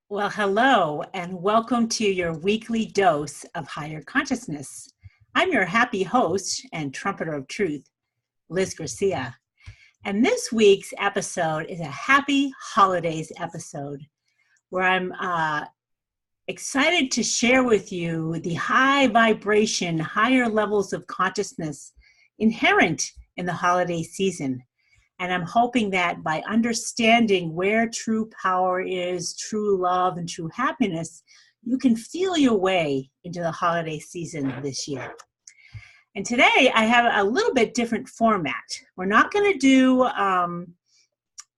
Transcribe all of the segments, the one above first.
Well, hello, and welcome to your weekly dose of higher consciousness. I'm your happy host and trumpeter of truth, Liz Gracia. And this week's episode is a happy holidays episode where I'm excited to share with you the high vibration, higher levels of consciousness inherent in the holiday season. And I'm hoping that by understanding where true power is, true love, and true happiness, you can feel your way into the holiday season this year. And today I have a little bit different format. We're not going to do my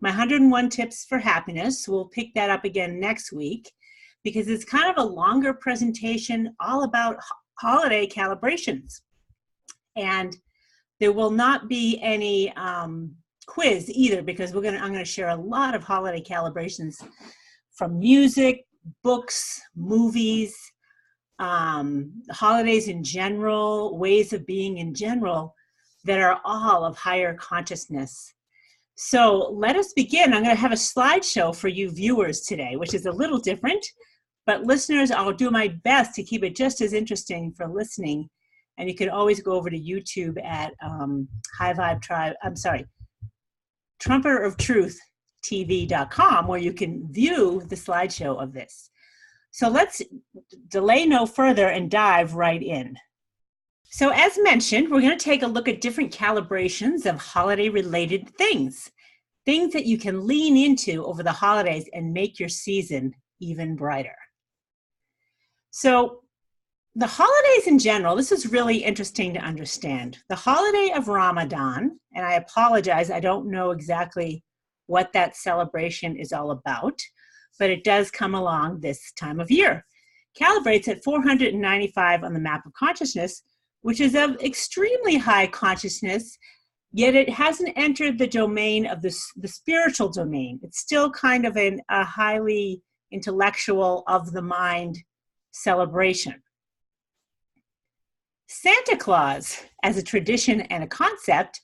101 tips for happiness. We'll pick that up again next week because it's kind of a longer presentation all about holiday calibrations. And there will not be any quiz either, because I'm going to share a lot of holiday calibrations from music, books, movies, holidays in general, ways of being in general that are all of higher consciousness. So let us begin. I'm going to have a slideshow for you viewers today, which is a little different, but listeners, I'll do my best to keep it just as interesting for listening. And you can always go over to YouTube at trumpeteroftruth.tv.com, where you can view the slideshow of this. So let's delay no further and dive right in. So as mentioned, we're going to take a look at different calibrations of holiday-related things that you can lean into over the holidays and make your season even brighter. So the holidays in general, this is really interesting to understand. The holiday of Ramadan, and I apologize, I don't know exactly what that celebration is all about, but it does come along this time of year. Calibrates at 495 on the map of consciousness, which is of extremely high consciousness, yet it hasn't entered the domain of the spiritual domain. It's still kind of a highly intellectual, of the mind celebration. Santa Claus, as a tradition and a concept,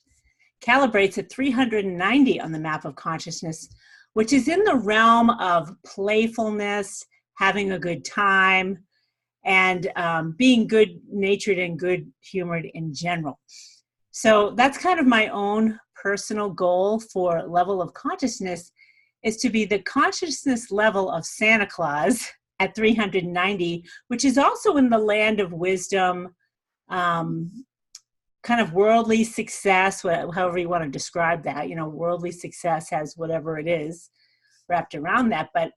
calibrates at 390 on the map of consciousness, which is in the realm of playfulness, having a good time, and being good-natured and good-humored in general. So that's kind of my own personal goal for level of consciousness, is to be the consciousness level of Santa Claus at 390, which is also in the land of wisdom, kind of worldly success, however you want to describe that. You know, worldly success has whatever it is wrapped around that, but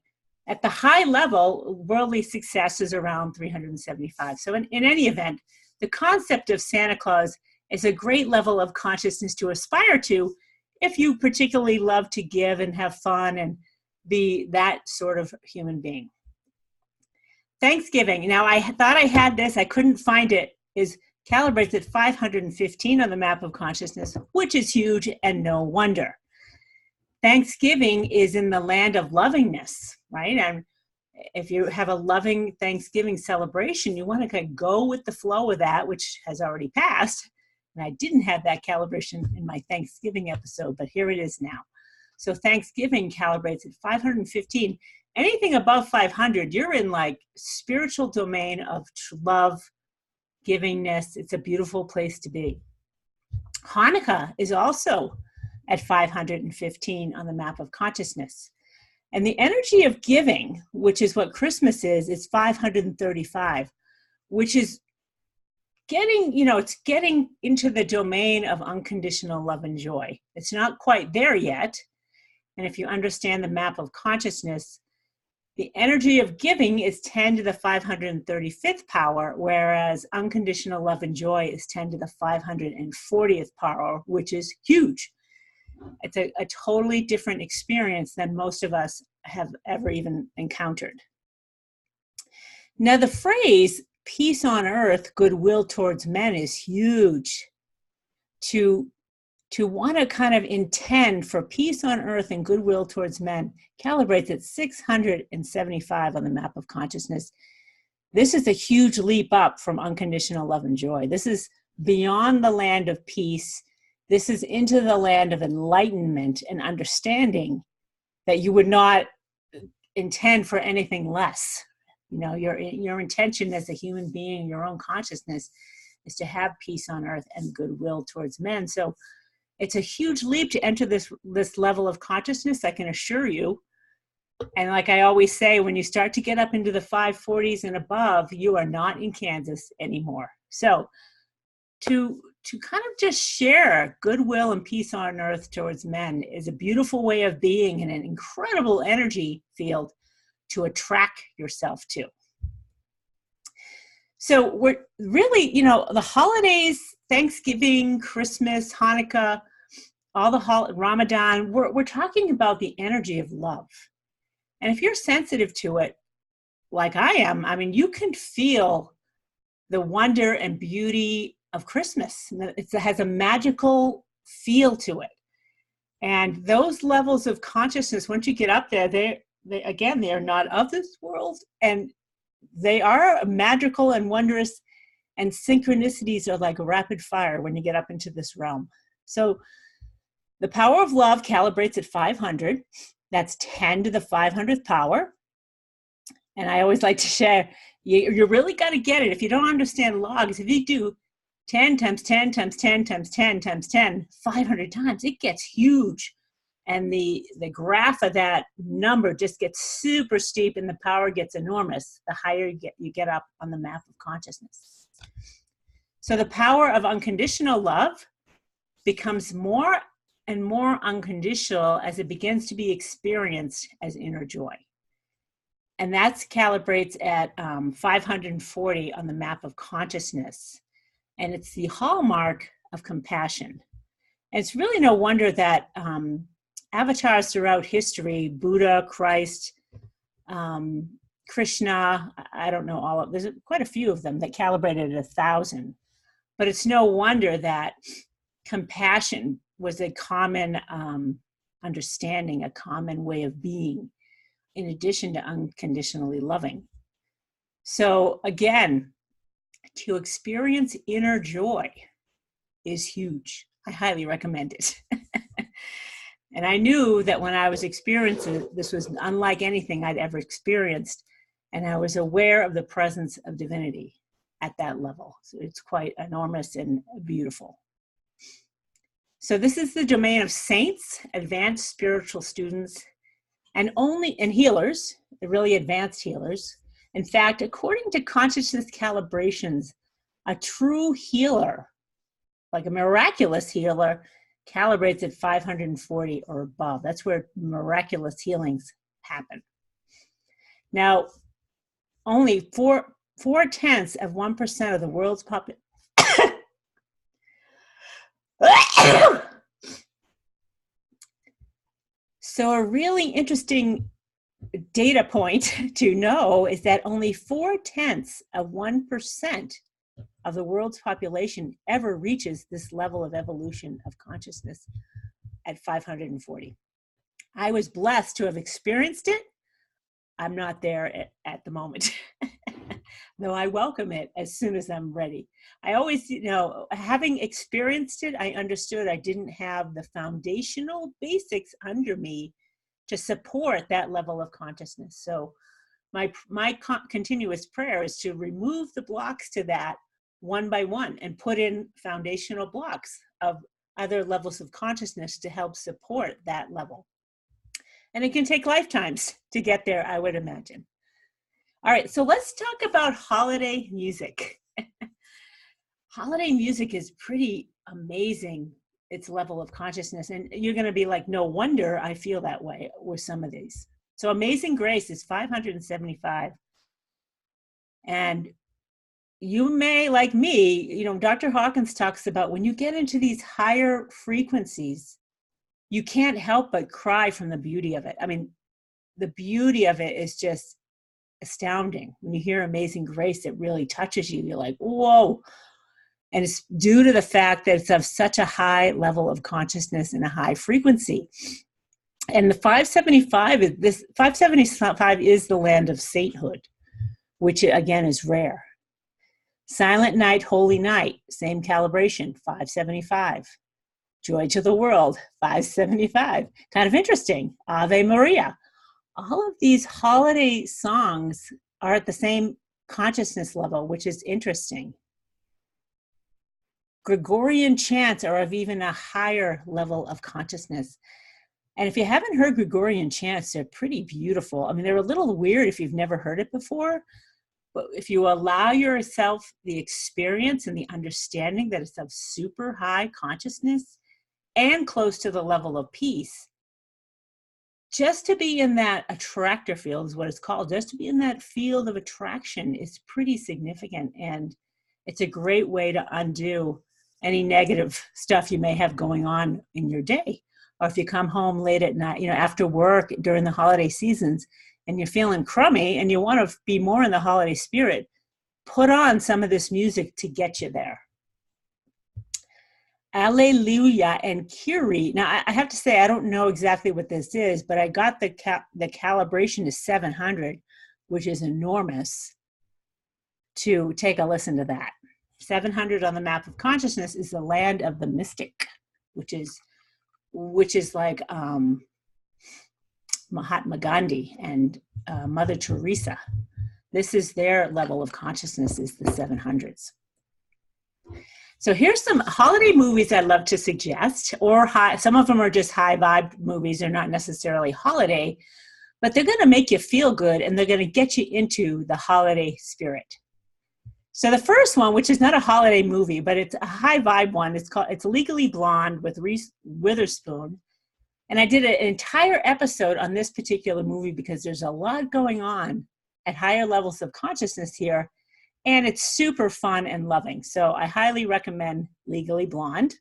at the high level, worldly success is around 375. So in any event, the concept of Santa Claus is a great level of consciousness to aspire to if you particularly love to give and have fun and be that sort of human being. Thanksgiving. Now, I thought I had this, I couldn't find it, is calibrates at 515 on the map of consciousness, which is huge and no wonder. Thanksgiving is in the land of lovingness, right? And if you have a loving Thanksgiving celebration, you want to kind of go with the flow of that, which has already passed. And I didn't have that calibration in my Thanksgiving episode, but here it is now. So Thanksgiving calibrates at 515. Anything above 500, you're in like spiritual domain of love, givingness. It's a beautiful place to be. Hanukkah is also at 515 on the map of consciousness. And the energy of giving, which is what Christmas is 535, which is getting, it's getting into the domain of unconditional love and joy. It's not quite there yet. And if you understand the map of consciousness, the energy of giving is 10 to the 535th power, whereas unconditional love and joy is 10 to the 540th power, which is huge. It's a totally different experience than most of us have ever even encountered. Now, the phrase peace on earth, goodwill towards men is huge. To want to kind of intend for peace on earth and goodwill towards men calibrates at 675 on the map of consciousness. This is a huge leap up from unconditional love and joy. This is beyond the land of peace. This is into the land of enlightenment and understanding that you would not intend for anything less. You know, your intention as a human being, your own consciousness, is to have peace on earth and goodwill towards men. So it's a huge leap to enter this level of consciousness, I can assure you. And like I always say, when you start to get up into the 540s and above, you are not in Kansas anymore. So to kind of just share goodwill and peace on earth towards men is a beautiful way of being and an incredible energy field to attract yourself to. So we're really, you know, the holidays, Thanksgiving, Christmas, Hanukkah, all the Ramadan, we're talking about the energy of love. And if you're sensitive to it, like I am, I mean, you can feel the wonder and beauty of Christmas. It has a magical feel to it. And those levels of consciousness, once you get up there, they are not of this world. And they are magical and wondrous, and synchronicities are like rapid fire when you get up into this realm. So the power of love calibrates at 500. That's 10 to the 500th power. And I always like to share, you really got to get it. If you don't understand logs, if you do 10 times 10 times 10 times 10 times 10, 500 times, it gets huge. And the graph of that number just gets super steep and the power gets enormous the higher you get up on the map of consciousness. So the power of unconditional love becomes more and more unconditional as it begins to be experienced as inner joy. And that calibrates at 540 on the map of consciousness. And it's the hallmark of compassion. And it's really no wonder that avatars throughout history, Buddha, Christ, Krishna, I don't know all of, there's quite a few of them that calibrated at 1,000. But it's no wonder that compassion was a common understanding, a common way of being, in addition to unconditionally loving. So again, to experience inner joy is huge. I highly recommend it. And I knew that when I was experiencing it, this was unlike anything I'd ever experienced. And I was aware of the presence of divinity at that level. So it's quite enormous and beautiful. So this is the domain of saints, advanced spiritual students, and healers, the really advanced healers. In fact, according to consciousness calibrations, a true healer, like a miraculous healer, calibrates at 540 or above. That's where miraculous healings happen. Now, only 0.4% of the world's population. So a really interesting data point to know is that only 0.4% of the world's population ever reaches this level of evolution of consciousness at 540. I was blessed to have experienced it. I'm not there at the moment, though I welcome it as soon as I'm ready. I always, having experienced it, I understood I didn't have the foundational basics under me to support that level of consciousness. So my continuous prayer is to remove the blocks to that one by one and put in foundational blocks of other levels of consciousness to help support that level. And it can take lifetimes to get there, I would imagine. All right, so let's talk about holiday music. Holiday music is pretty amazing, its level of consciousness. And you're going to be like, no wonder I feel that way with some of these. So Amazing Grace is 575. And you may, like me, Dr. Hawkins talks about when you get into these higher frequencies, you can't help but cry from the beauty of it. I mean, the beauty of it is just astounding. When you hear Amazing Grace, it really touches you. You're like, whoa. And it's due to the fact that it's of such a high level of consciousness and a high frequency. And the 575 is the land of sainthood, which again is rare. Silent Night, Holy Night, same calibration, 575. Joy to the World, 575. Kind of interesting. Ave Maria, all of these holiday songs are at the same consciousness level, which is interesting. Gregorian chants are of even a higher level of consciousness. And if you haven't heard Gregorian chants, they're pretty beautiful. I mean, they're a little weird if you've never heard it before, but if you allow yourself the experience and the understanding that it's of super high consciousness and close to the level of peace, just to be in that attractor field is what it's called. Just to be in that field of attraction is pretty significant. And it's a great way to undo any negative stuff you may have going on in your day. Or if you come home late at night, after work during the holiday seasons, and you're feeling crummy and you want to be more in the holiday spirit, put on some of this music to get you there. Alleluia and Kyrie. Now, I have to say, I don't know exactly what this is, but I got the calibration is 700, which is enormous, to take a listen to that. 700 on the map of consciousness is the land of the mystic, which is like Mahatma Gandhi and Mother Teresa. This is their level of consciousness, is the 700s. So here's some holiday movies I'd love to suggest, or some of them are just high vibe movies. They're not necessarily holiday, but they're going to make you feel good and they're going to get you into the holiday spirit. So the first one, which is not a holiday movie, but it's a high vibe one, it's Legally Blonde with Reese Witherspoon. And I did an entire episode on this particular movie because there's a lot going on at higher levels of consciousness here. And it's super fun and loving. So I highly recommend Legally Blonde.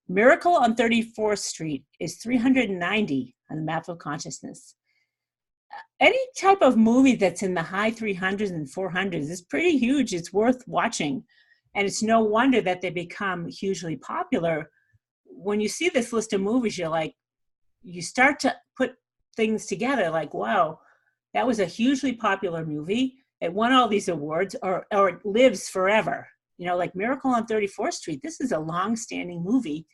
Miracle on 34th Street is 390 on the map of consciousness. Any type of movie that's in the high 300s and 400s is pretty huge. It's worth watching. And it's no wonder that they become hugely popular. When you see this list of movies, you start to put things together like, wow, that was a hugely popular movie. It won all these awards, or it lives forever. Like Miracle on 34th Street, this is a long-standing movie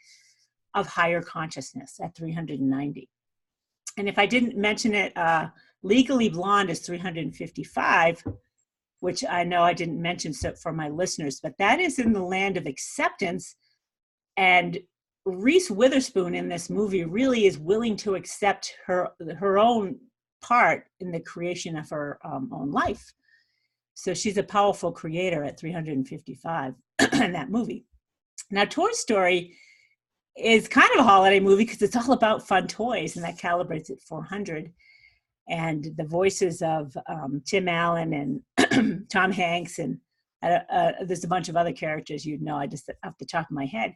of higher consciousness at 390. And if I didn't mention it, Legally Blonde is 355, which I know I didn't mention for my listeners, but that is in the land of acceptance. And Reese Witherspoon in this movie really is willing to accept her own part in the creation of her own life. So she's a powerful creator at 355 in that movie. Now, Toy Story is kind of a holiday movie because it's all about fun toys, and that calibrates at 400. And the voices of Tim Allen and Tom Hanks, and there's a bunch of other characters you'd know, I just off the top of my head.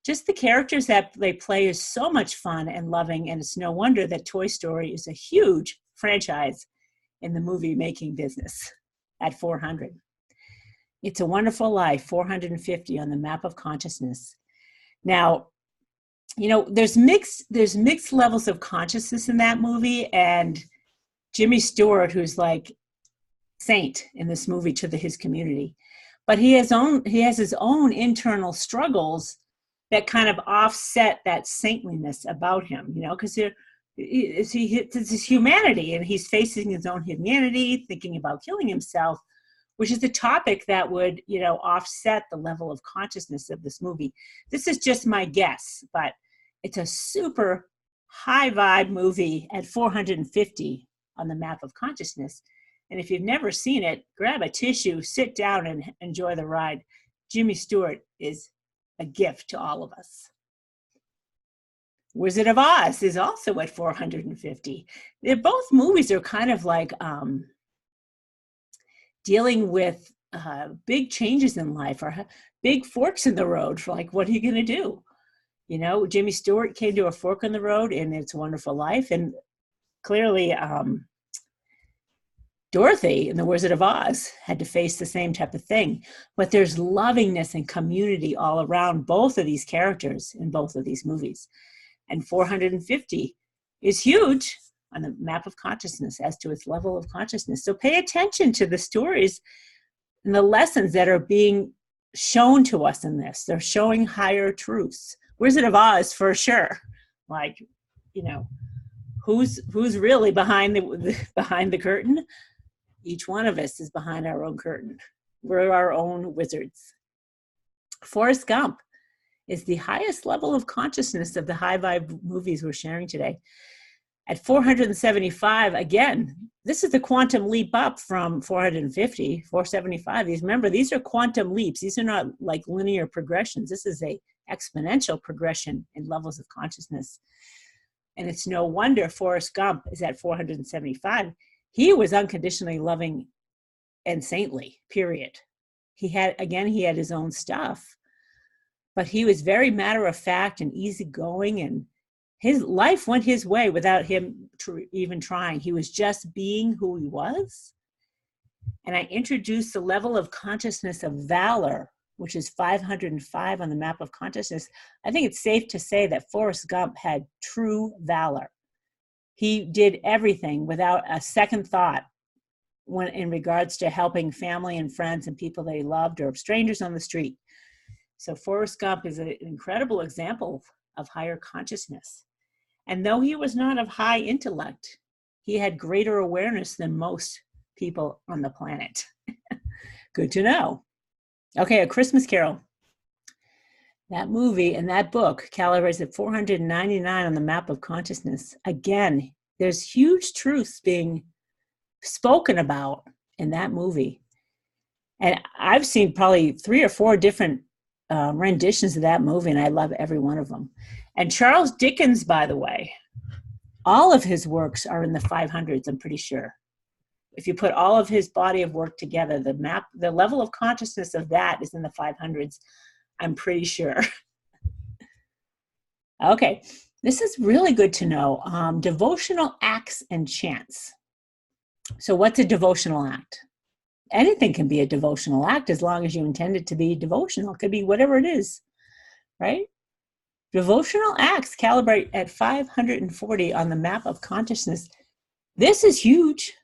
Just the characters that they play is so much fun and loving, and it's no wonder that Toy Story is a huge franchise in the movie making business at 400. It's a Wonderful Life, 450 on the map of consciousness. Now, there's mixed levels of consciousness in that movie, and Jimmy Stewart, who's like saint in this movie to his community, but he has his own internal struggles that kind of offset that saintliness about him, because it's his humanity, and he's facing his own humanity, thinking about killing himself, which is the topic that would, offset the level of consciousness of this movie. This is just my guess, but it's a super high vibe movie at 450 on the map of consciousness. And if you've never seen it, grab a tissue, sit down and enjoy the ride. Jimmy Stewart is a gift to all of us. Wizard of Oz is also at 450. Both movies are kind of like dealing with big changes in life, or big forks in the road for like, what are you going to do? Jimmy Stewart came to a fork in the road in It's a Wonderful Life. And clearly Dorothy in The Wizard of Oz had to face the same type of thing. But there's lovingness and community all around both of these characters in both of these movies. And 450 is huge on the map of consciousness as to its level of consciousness. So pay attention to the stories and the lessons that are being shown to us in this. They're showing higher truths. Wizard of Oz, for sure. Like, who's really behind the curtain? Each one of us is behind our own curtain. We're our own wizards. Forrest Gump is the highest level of consciousness of the high vibe movies we're sharing today. At 475, again, this is the quantum leap up from 450, 475. Remember, these are quantum leaps. These are not like linear progressions. This is a exponential progression in levels of consciousness. And it's no wonder Forrest Gump is at 475. He was unconditionally loving and saintly, period. He had his own stuff, but he was very matter of fact and easygoing, and his life went his way without him even trying. He was just being who he was. And I introduced the level of consciousness of valor, which is 505 on the map of consciousness. I think it's safe to say that Forrest Gump had true valor. He did everything without a second thought when in regards to helping family and friends and people that he loved or strangers on the street. So Forrest Gump is an incredible example of higher consciousness. And though he was not of high intellect, he had greater awareness than most people on the planet. Good to know. Okay, A Christmas Carol. That movie and that book calibrates at 499 on the map of consciousness. Again, there's huge truths being spoken about in that movie. And I've seen probably 3 or 4 different renditions of that movie, and I love every one of them. And Charles Dickens, by the way, all of his works are in the 500s, I'm pretty sure. If you put all of his body of work together, the level of consciousness of that is in the 500s, I'm pretty sure. Okay, this is really good to know. Devotional acts and chants. So what's a devotional act? Anything can be a devotional act as long as you intend it to be devotional. It could be whatever it is, right? Devotional acts calibrate at 540 on the map of consciousness. This is huge.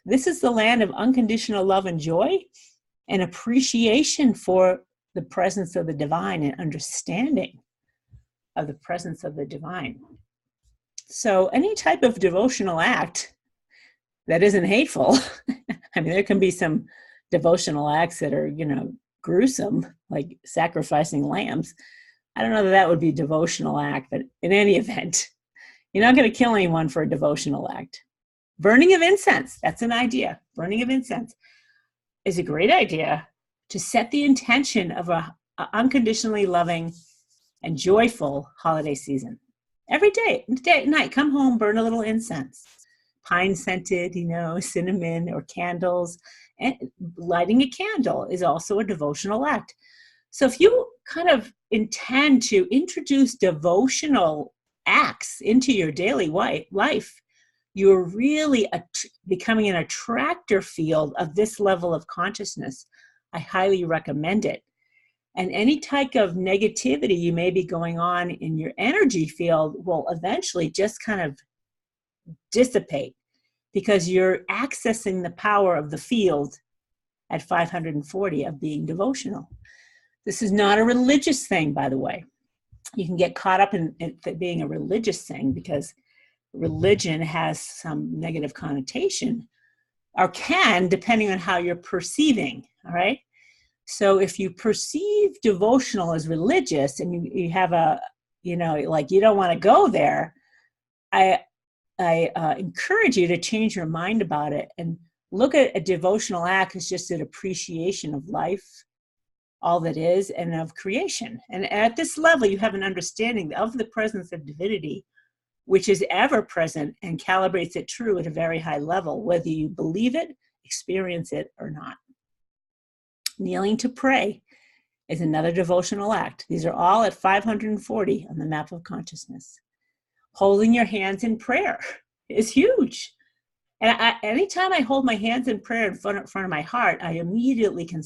This is the land of unconditional love and joy and appreciation for the presence of the divine and understanding of the presence of the divine. So any type of devotional act that isn't hateful, I mean, there can be some devotional acts that are, gruesome, like sacrificing lambs. I don't know that would be a devotional act, but in any event, you're not going to kill anyone for a devotional act. Burning of incense, that's an idea. Burning of incense is a great idea to set the intention of a unconditionally loving and joyful holiday season. Every day at night, come home, burn a little incense. Pine scented, cinnamon or candles. And lighting a candle is also a devotional act. So if you kind of intend to introduce devotional acts into your daily life, you're really becoming an attractor field of this level of consciousness. I highly recommend it. And any type of negativity you may be going on in your energy field will eventually just kind of dissipate because you're accessing the power of the field at 540 of being devotional. This is not a religious thing, by the way. You can get caught up in it being a religious thing because religion has some negative connotation, or can, depending on how you're perceiving, all right? So if you perceive devotional as religious and you have you don't want to go there, I encourage you to change your mind about it and look at a devotional act as just an appreciation of life, all that is, and of creation. And at this level, you have an understanding of the presence of divinity, which is ever present and calibrates it true at a very high level, whether you believe it, experience it, or not. Kneeling to pray is another devotional act. These are all at 540 on the map of consciousness. Holding your hands in prayer is huge. And anytime I hold my hands in prayer in front of my heart, I immediately can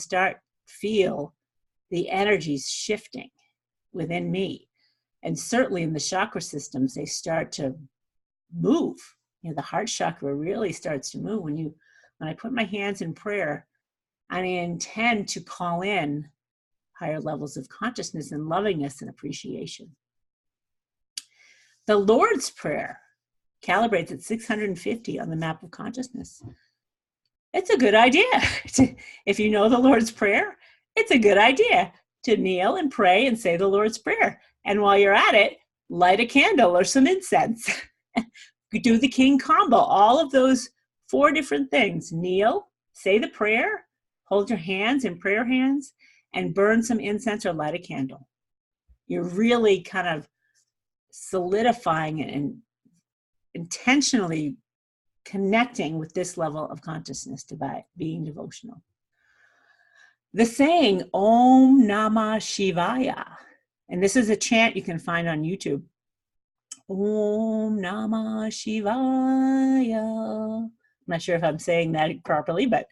feel the energies shifting within me. And certainly in the chakra systems, they start to move. The heart chakra really starts to move. When I put my hands in prayer, I intend to call in higher levels of consciousness and lovingness and appreciation. The Lord's Prayer calibrates at 650 on the map of consciousness. It's a good idea. If you know the Lord's Prayer, it's a good idea to kneel and pray and say the Lord's Prayer. And while you're at it, light a candle or some incense. Do the King combo, all of those 4 different things. Kneel, say the prayer, hold your hands in prayer hands, and burn some incense or light a candle. You're really kind of solidifying and intentionally connecting with this level of consciousness by being devotional. The saying, Om Namah Shivaya, and this is a chant you can find on YouTube. Om Namah Shivaya. I'm not sure if I'm saying that properly, but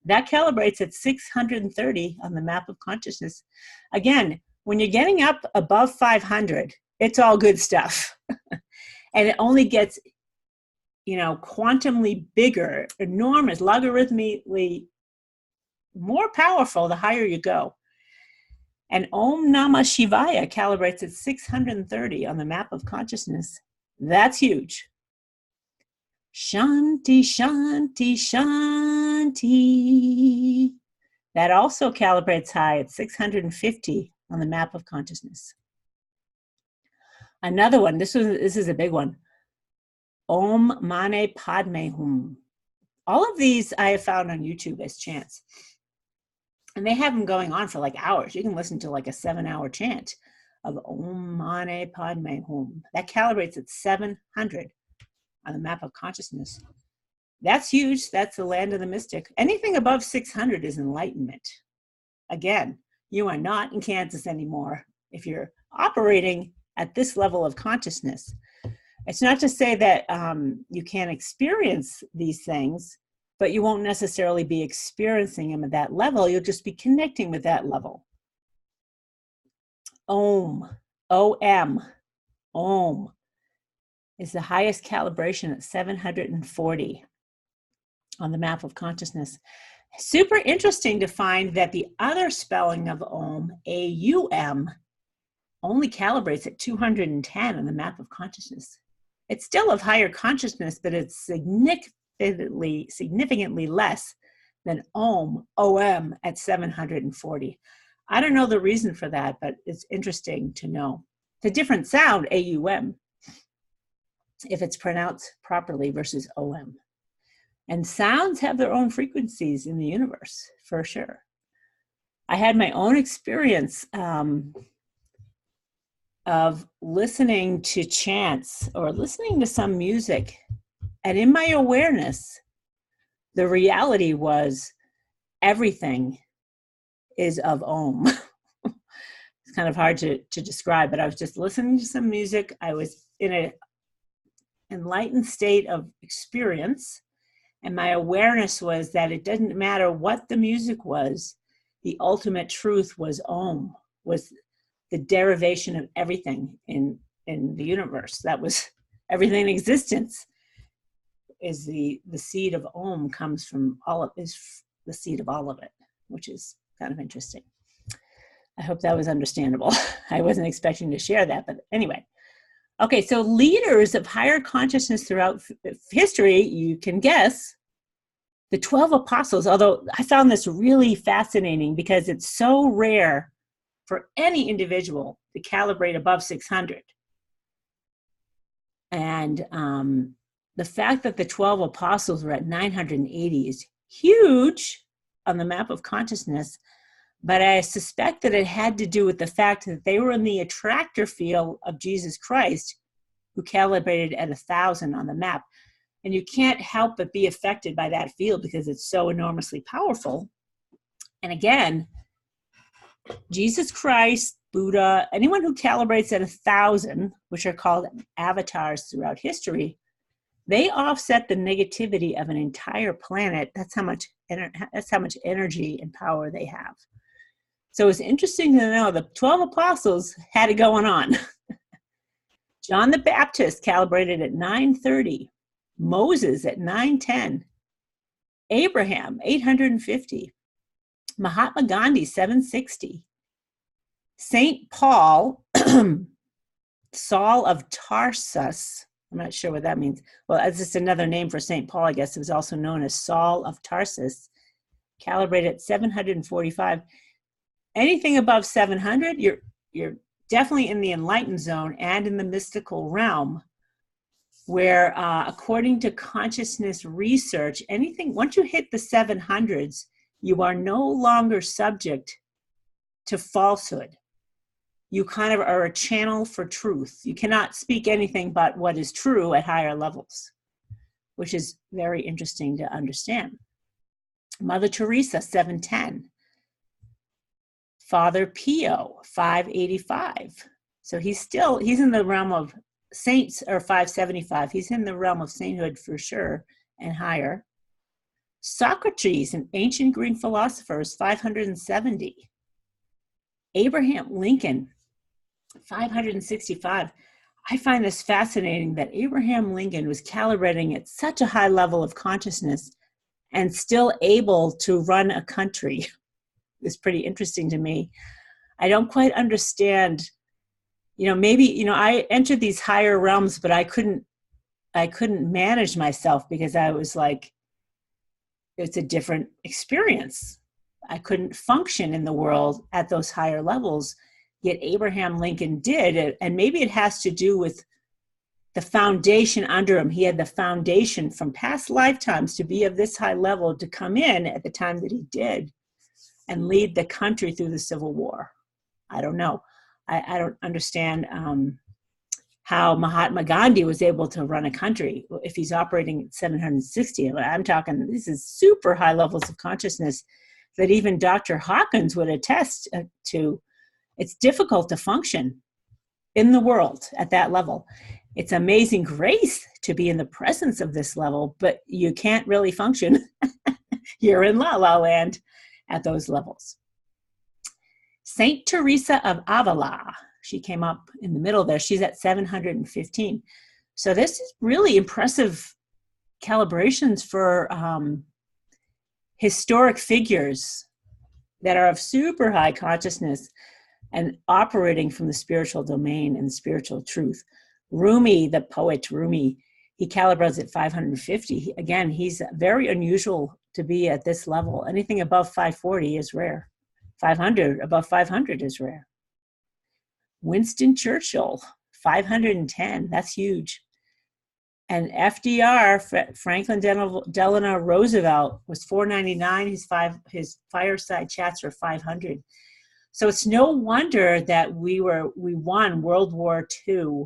that calibrates at 630 on the map of consciousness. Again, when you're getting up above 500, it's all good stuff. And it only gets, quantumly bigger, enormous, logarithmically more powerful the higher you go. And Om Namah Shivaya calibrates at 630 on the map of consciousness. That's huge. Shanti, Shanti, Shanti. That also calibrates high at 650 on the map of consciousness. Another one, this is a big one. Om Mane Padme Hum. All of these I have found on YouTube as chants. And they have them going on for like hours. You can listen to like a 7-hour chant of Om Mane Padme Hum. That calibrates at 700 on the map of consciousness. That's huge. That's the land of the mystic. Anything above 600 is enlightenment. Again, you are not in Kansas anymore if you're operating at this level of consciousness. It's not to say that you can't experience these things, but you won't necessarily be experiencing them at that level. You'll just be connecting with that level. Om, O-M, Om is the highest calibration at 740 on the map of consciousness. Super interesting to find that the other spelling of Om, A-U-M, only calibrates at 210 on the map of consciousness. It's still of higher consciousness, but it's significantly less than Om, O-M, at 740. I don't know the reason for that, but it's interesting to know. It's a different sound, A-U-M, if it's pronounced properly versus O-M. And sounds have their own frequencies in the universe, for sure. I had my own experience of listening to chants or listening to some music. And in my awareness, the reality was everything is of Om. It's kind of hard to describe, but I was just listening to some music. I was in an enlightened state of experience. And my awareness was that it didn't matter what the music was, the ultimate truth was Om, was the derivation of everything in the universe. That was everything in existence. Is the seed of Om comes from is the seed of all of it, which is kind of interesting. I hope that was understandable. I wasn't expecting to share that, but anyway. Okay, so leaders of higher consciousness throughout history, you can guess, the 12 apostles, although I found this really fascinating because it's so rare for any individual to calibrate above 600. And the fact that the 12 apostles were at 980 is huge on the map of consciousness, but I suspect that it had to do with the fact that they were in the attractor field of Jesus Christ, who calibrated at 1,000 on the map. And you can't help but be affected by that field because it's so enormously powerful. And again, Jesus Christ, Buddha, anyone who calibrates at 1,000, which are called avatars throughout history, they offset the negativity of an entire planet. That's how much energy and power they have. So it's interesting to know the 12 apostles had it going on. John the Baptist calibrated at 930, Moses at 910, Abraham 850, Mahatma Gandhi 760, Saint Paul, Saul of Tarsus, I'm not sure what that means. Well, that's just another name for St. Paul, I guess. It was also known as Saul of Tarsus, calibrated at 745. Anything above 700, you're definitely in the enlightened zone and in the mystical realm, where according to consciousness research, anything, once you hit the 700s, you are no longer subject to falsehood. You kind of are a channel for truth. You cannot speak anything but what is true at higher levels, which is very interesting to understand. Mother Teresa, 710. Father Pio, 585. So he's in the realm of saints, or 575. He's in the realm of sainthood for sure, and higher. Socrates, an ancient Greek philosopher, is 570. Abraham Lincoln, 565. I find this fascinating that Abraham Lincoln was calibrating at such a high level of consciousness and still able to run a country. It's pretty interesting to me. I don't quite understand, maybe, I entered these higher realms, but I couldn't manage myself because I was like, it's a different experience. I couldn't function in the world at those higher levels, yet Abraham Lincoln did. And maybe it has to do with the foundation under him. He had the foundation from past lifetimes to be of this high level, to come in at the time that he did and lead the country through the Civil War. I don't know. I don't understand how Mahatma Gandhi was able to run a country if he's operating at 760. I'm talking, this is super high levels of consciousness that even Dr. Hawkins would attest to. It's difficult to function in the world at that level. It's amazing grace to be in the presence of this level, but you can't really function. You're in La La Land at those levels. Saint Teresa of Avila, she came up in the middle there. She's at 715. So this is really impressive calibrations for historic figures that are of super high consciousness and operating from the spiritual domain and spiritual truth. Rumi, the poet Rumi, he calibrates at 550. Again, he's very unusual to be at this level. Anything above 540 is rare. 500, above 500 is rare. Winston Churchill, 510, that's huge. And FDR, Franklin Delano Roosevelt, was 499. His fireside chats were 500. So it's no wonder that we won World War II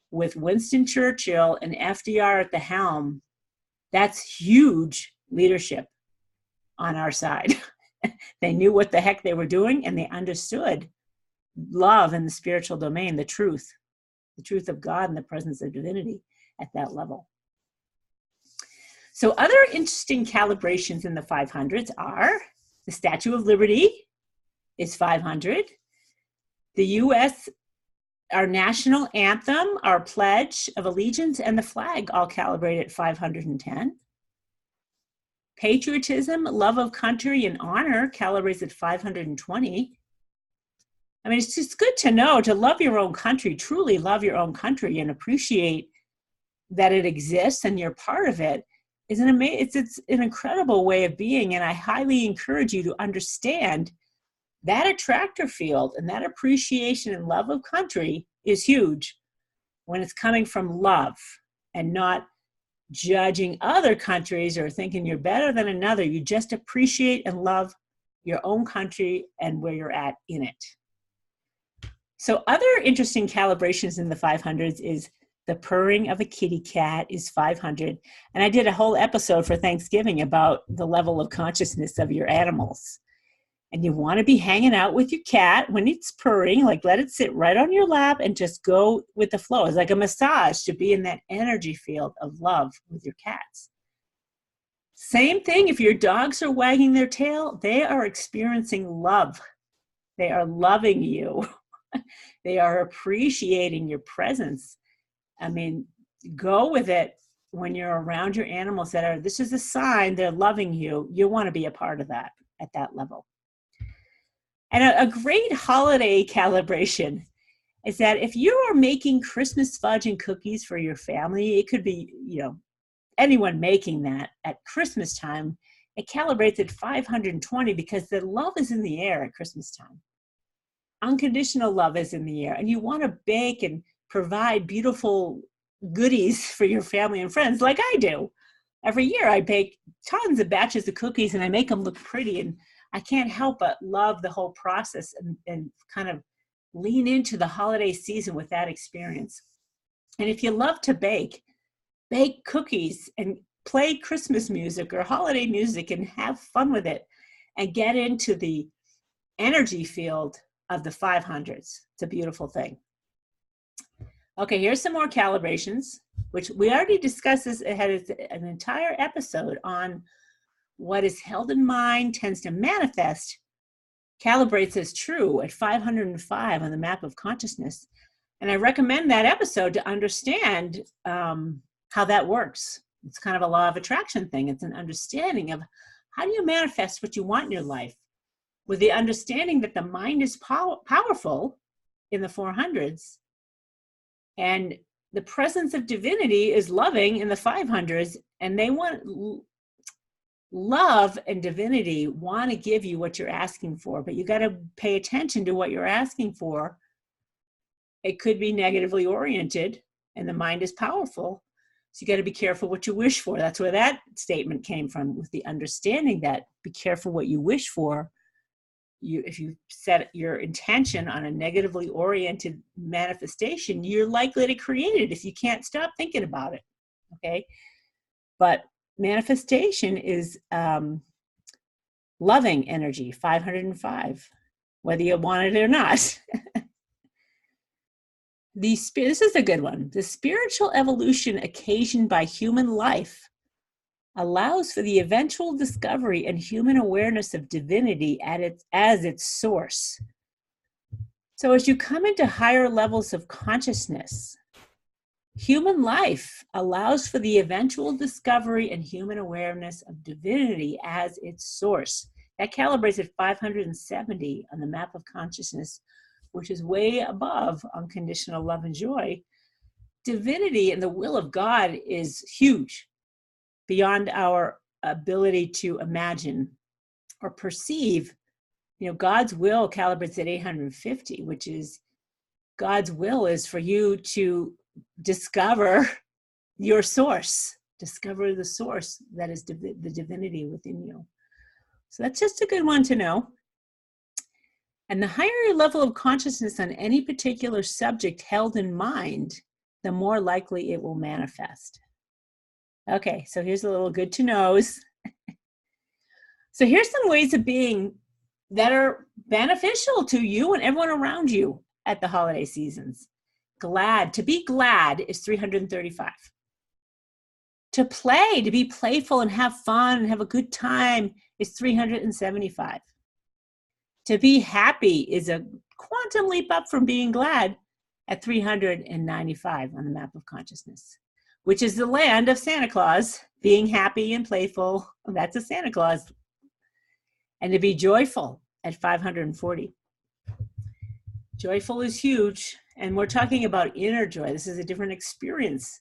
with Winston Churchill and FDR at the helm. That's huge leadership on our side. They knew what the heck they were doing, and they understood love in the spiritual domain, the truth of God and the presence of divinity at that level. So other interesting calibrations in the 500s are the Statue of Liberty is 500. The U.S., our national anthem, our Pledge of Allegiance, and the flag all calibrate at 510. Patriotism, love of country, and honor calibrates at 520. I mean, it's just good to know, to love your own country, truly love your own country and appreciate that it exists and you're part of it. It's an incredible way of being. And I highly encourage you to understand that attractor field and that appreciation and love of country is huge when it's coming from love and not judging other countries or thinking you're better than another. You just appreciate and love your own country and where you're at in it. So other interesting calibrations in the 500s is the purring of a kitty cat is 500. And I did a whole episode for Thanksgiving about the level of consciousness of your animals. And you want to be hanging out with your cat when it's purring, like let it sit right on your lap and just go with the flow. It's like a massage to be in that energy field of love with your cats. Same thing, if your dogs are wagging their tail, they are experiencing love. They are loving you. They are appreciating your presence. I mean, go with it when you're around your animals this is a sign they're loving you. You want to be a part of that at that level. And a great holiday calibration is that if you are making Christmas fudge and cookies for your family, it could be, anyone making that at Christmas time, it calibrates at 520 because the love is in the air at Christmas time. Unconditional love is in the air, and you want to bake and provide beautiful goodies for your family and friends like I do. Every year I bake tons of batches of cookies and I make them look pretty, and I can't help but love the whole process and kind of lean into the holiday season with that experience. And if you love to bake cookies and play Christmas music or holiday music and have fun with it and get into the energy field of the 500s. It's a beautiful thing. Okay, here's some more calibrations, which we already discussed. This. It had an entire episode on what is held in mind tends to manifest, calibrates as true at 505 on the map of consciousness. And I recommend that episode to understand how that works. It's kind of a law of attraction thing. It's an understanding of how do you manifest what you want in your life with the understanding that the mind is powerful in the 400s and the presence of divinity is loving in the 500s, and they want love and divinity want to give you what you're asking for, but you got to pay attention to what you're asking for. It could be negatively oriented, and the mind is powerful. So you got to be careful what you wish for. That's where that statement came from, with the understanding that be careful what you wish for. If you set your intention on a negatively oriented manifestation, you're likely to create it if you can't stop thinking about it. Okay. But manifestation is loving energy, 505, whether you want it or not. This is a good one. The spiritual evolution occasioned by human life allows for the eventual discovery and human awareness of divinity as its source. So as you come into higher levels of consciousness, human life allows for the eventual discovery and human awareness of divinity as its source. That calibrates at 570 on the map of consciousness, which is way above unconditional love and joy. Divinity and the will of God is huge, beyond our ability to imagine or perceive. God's will calibrates at 850, which is God's will is for you to discover your source, discover the source that is the divinity within you. So that's just a good one to know. And the higher your level of consciousness on any particular subject held in mind, the more likely it will manifest. Okay, so here's a little good to knows. So here's some ways of being that are beneficial to you and everyone around you at the holiday seasons. To be glad is 335. To play, to be playful and have fun and have a good time is 375. To be happy is a quantum leap up from being glad at 395 on the map of consciousness, which is the land of Santa Claus, being happy and playful. That's a Santa Claus. And to be joyful at 540. Joyful is huge, and we're talking about inner joy. This is a different experience.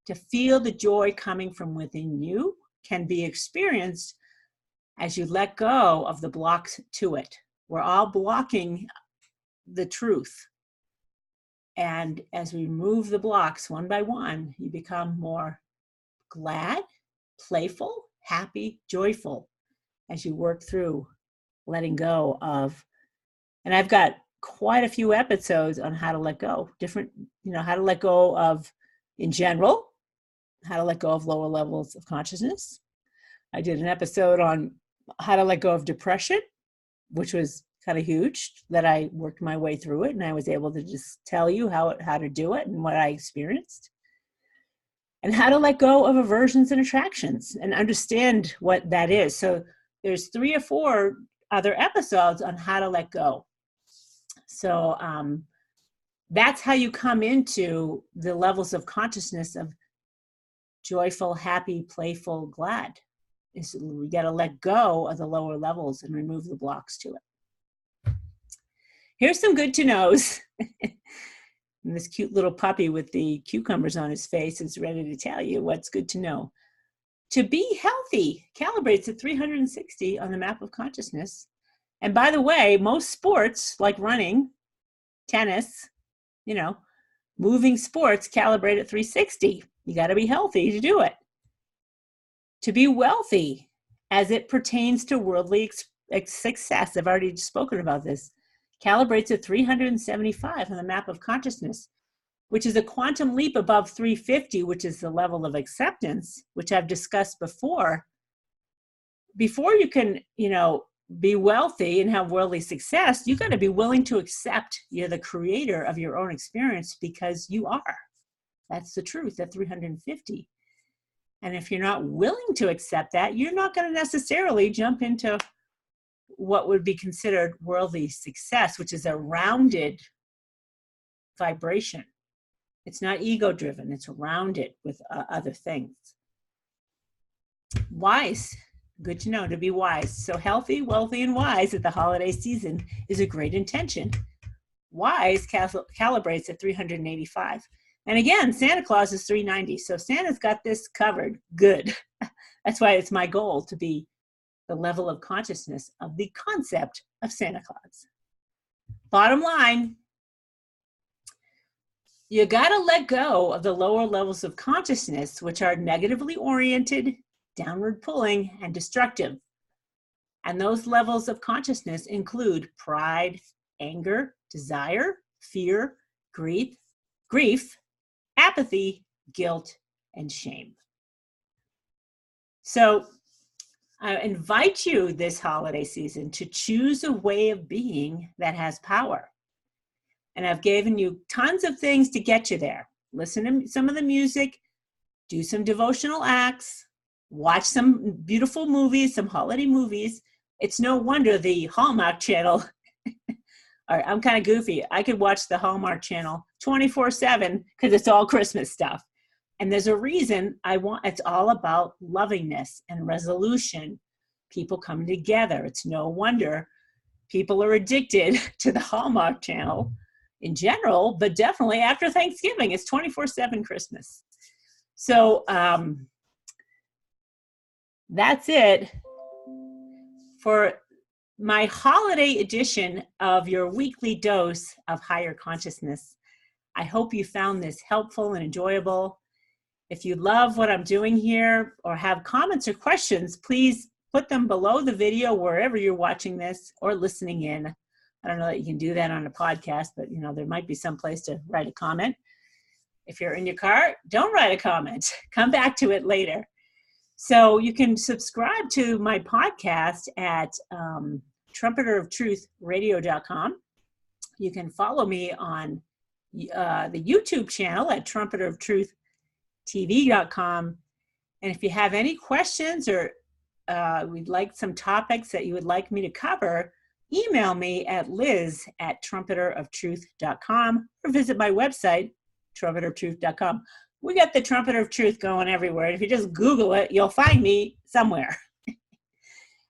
To feel the joy coming from within you can be experienced as you let go of the blocks to it. We're all blocking the truth. And as we remove the blocks one by one, you become more glad, playful, happy, joyful as you work through letting go of. And I've got quite a few episodes on how to let go, how to let go of in general, how to let go of lower levels of consciousness. I did an episode on how to let go of depression, which was kind of huge, that I worked my way through it, and I was able to just tell you how to do it and what I experienced. And how to let go of aversions and attractions and understand what that is. So there's 3 or 4 other episodes on how to let go. So that's how you come into the levels of consciousness of joyful, happy, playful, glad. We got to let go of the lower levels and remove the blocks to it. Here's some good to knows. And this cute little puppy with the cucumbers on his face is ready to tell you what's good to know. To be healthy calibrates at 360 on the map of consciousness. And by the way, most sports like running, tennis, moving sports calibrate at 360. You got to be healthy to do it. To be wealthy as it pertains to worldly success, I've already spoken about this, calibrates at 375 on the map of consciousness, which is a quantum leap above 350, which is the level of acceptance, which I've discussed before. Before you can, be wealthy and have worldly success, you got to be willing to accept you're the creator of your own experience, because you are. That's the truth at 350. And if you're not willing to accept that, you're not going to necessarily jump into what would be considered worldly success, which is a rounded vibration. It's not ego driven, it's rounded with other things. Wise. Good to know, to be wise. So healthy, wealthy, and wise at the holiday season is a great intention. Wise calibrates at 385. And again, Santa Claus is 390. So Santa's got this covered good. That's why it's my goal to be the level of consciousness of the concept of Santa Claus. Bottom line, you got to let go of the lower levels of consciousness, which are negatively oriented, downward pulling, and destructive. And those levels of consciousness include pride, anger, desire, fear, grief, apathy, guilt, and shame. So I invite you this holiday season to choose a way of being that has power. And I've given you tons of things to get you there. Listen to some of the music, do some devotional acts, watch some beautiful movies, some holiday movies. It's no wonder the Hallmark Channel, all right, I'm kind of goofy. I could watch the Hallmark Channel 24/7 because it's all Christmas stuff. And there's a reason it's all about lovingness and resolution, people coming together. It's no wonder people are addicted to the Hallmark Channel in general, but definitely after Thanksgiving, it's 24/7 Christmas. So that's it for my holiday edition of your weekly dose of higher consciousness. I hope you found this helpful and enjoyable. If you love what I'm doing here or have comments or questions, please put them below the video wherever you're watching this or listening in. I don't know that you can do that on a podcast, but there might be some place to write a comment. If you're in your car, don't write a comment. Come back to it later. So you can subscribe to my podcast at trumpeteroftruthradio.com. You can follow me on the YouTube channel at trumpeteroftruhtv.com. And if you have any questions or we'd like some topics that you would like me to cover, email me at liz@trumpeteroftruth.com or visit my website, trumpeteroftruth.com. We got the Trumpeter of Truth going everywhere. If you just Google it, you'll find me somewhere.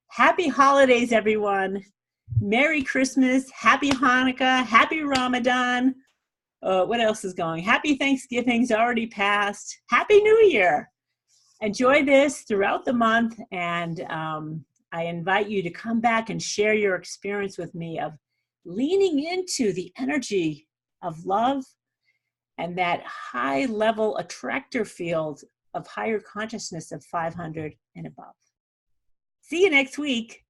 Happy holidays, everyone. Merry Christmas. Happy Hanukkah. Happy Ramadan. What else is going? Happy Thanksgiving's already passed. Happy New Year. Enjoy this throughout the month. And I invite you to come back and share your experience with me of leaning into the energy of love and that high level attractor field of higher consciousness of 500 and above. See you next week.